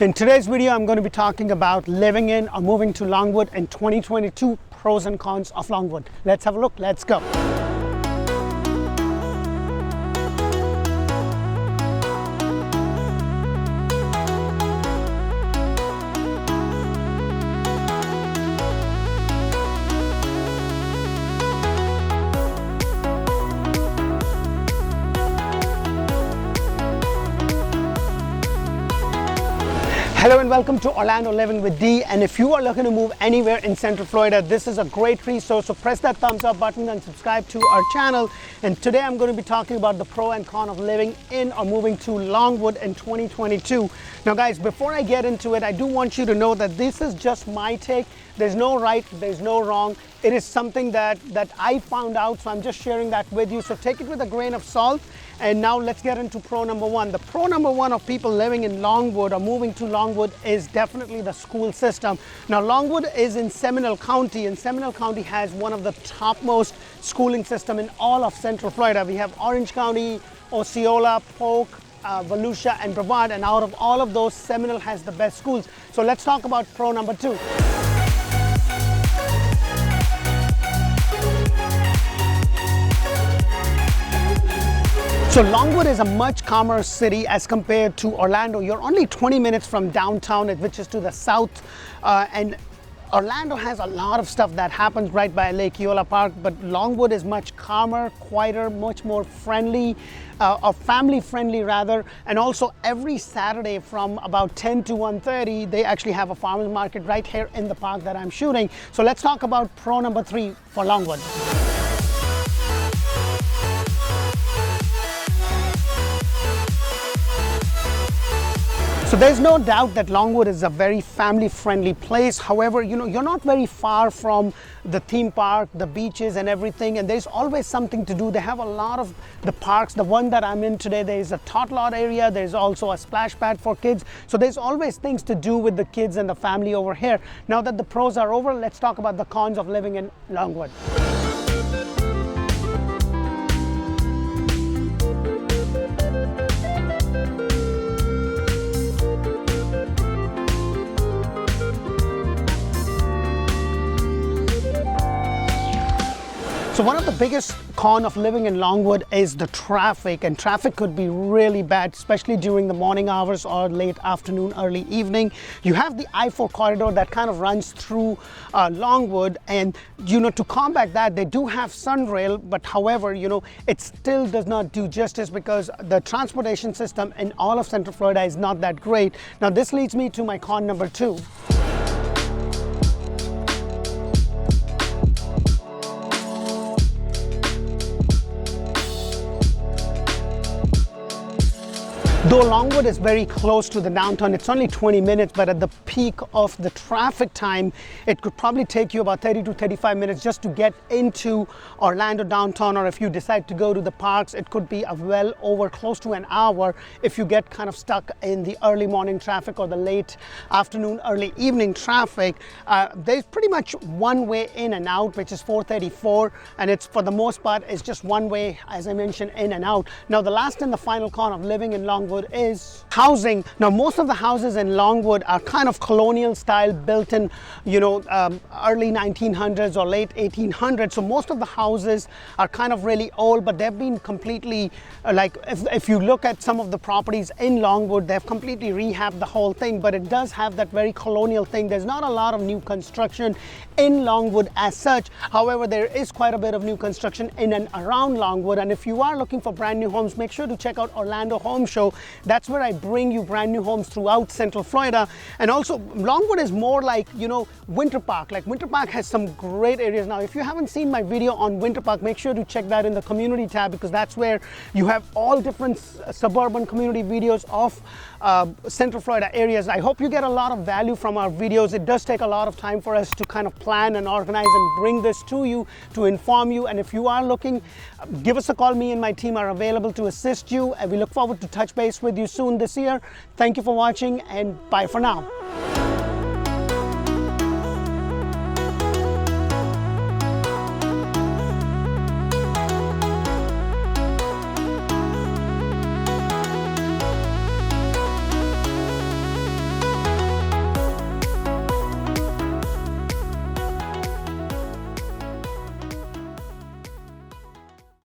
In today's video, I'm going to be talking about living in or moving to Longwood in 2022, pros and cons of Longwood. Let's have a look. Let's go. Hello and welcome to Orlando Living with Dee. And if you are looking to move anywhere in Central Florida, this is a great resource. So press that thumbs up button and subscribe to our channel. And today I'm going to be talking about the pro and con of living in or moving to Longwood in 2022. Now guys, before I get into it, I do want you to know that this is just my take. There's no right, there's no wrong. It is something that I found out, so I'm just sharing that with you. So take it with a grain of salt. And now let's get into pro number one. The pro number one of people living in Longwood or moving to Longwood is definitely the school system. Now Longwood is in Seminole County, and Seminole County has one of the topmost schooling system in all of Central Florida. We have Orange County, Osceola, Polk, Volusia, and Brevard, and out of all of those, Seminole has the best schools. So let's talk about pro number two. So Longwood is a much calmer city as compared to Orlando. You're only 20 minutes from downtown, which is to the south, and Orlando has a lot of stuff that happens right by Lake Eola Park, but Longwood is much calmer, quieter, much more friendly, or family friendly rather. And also every Saturday from about 10 to 1:30, they actually have a farmers market right here in the park that I'm shooting. So let's talk about pro number three for Longwood. So there's no doubt that Longwood is a very family-friendly place. However, you're not very far from the theme park, the beaches and everything, and there's always something to do. They have a lot of the parks. The one that I'm in today, there's a tot lot area. There's also a splash pad for kids. So there's always things to do with the kids and the family over here. Now that the pros are over, let's talk about the cons of living in Longwood. So one of the biggest con of living in Longwood is the traffic, and traffic could be really bad, especially during the morning hours or late afternoon, early evening. You have the I-4 corridor that kind of runs through Longwood, and to combat that, they do have Sunrail, but however, it still does not do justice because the transportation system in all of Central Florida is not that great. Now this leads me to my con number two. Though Longwood is very close to the downtown, it's only 20 minutes, but at the peak of the traffic time, it could probably take you about 30 to 35 minutes just to get into Orlando downtown, or if you decide to go to the parks, it could be well over close to an hour if you get kind of stuck in the early morning traffic or the late afternoon, early evening traffic. There's pretty much one way in and out, which is 434, and it's for the most part, it's just one way, as I mentioned, in and out. Now, the last and the final con of living in Longwood is housing. Now most of the houses in Longwood are kind of colonial style, built in early 1900s or late 1800s. So most of the houses are kind of really old, but they've been completely if you look at some of the properties in Longwood, they've completely rehabbed the whole thing, but it does have that very colonial thing. There's not a lot of new construction in Longwood as such. However, there is quite a bit of new construction in and around Longwood, and if you are looking for brand new homes, make sure to check out Orlando Home Show. That's where I bring you brand new homes throughout Central Florida. And also Longwood is more like, Winter Park. Like Winter Park has some great areas. Now, if you haven't seen my video on Winter Park, make sure to check that in the community tab, because that's where you have all different suburban community videos of Central Florida areas. I hope you get a lot of value from our videos. It does take a lot of time for us to kind of plan and organize and bring this to you, to inform you. And if you are looking, give us a call. Me and my team are available to assist you, and we look forward to touch base with you soon this year. Thank you for watching, and bye for now.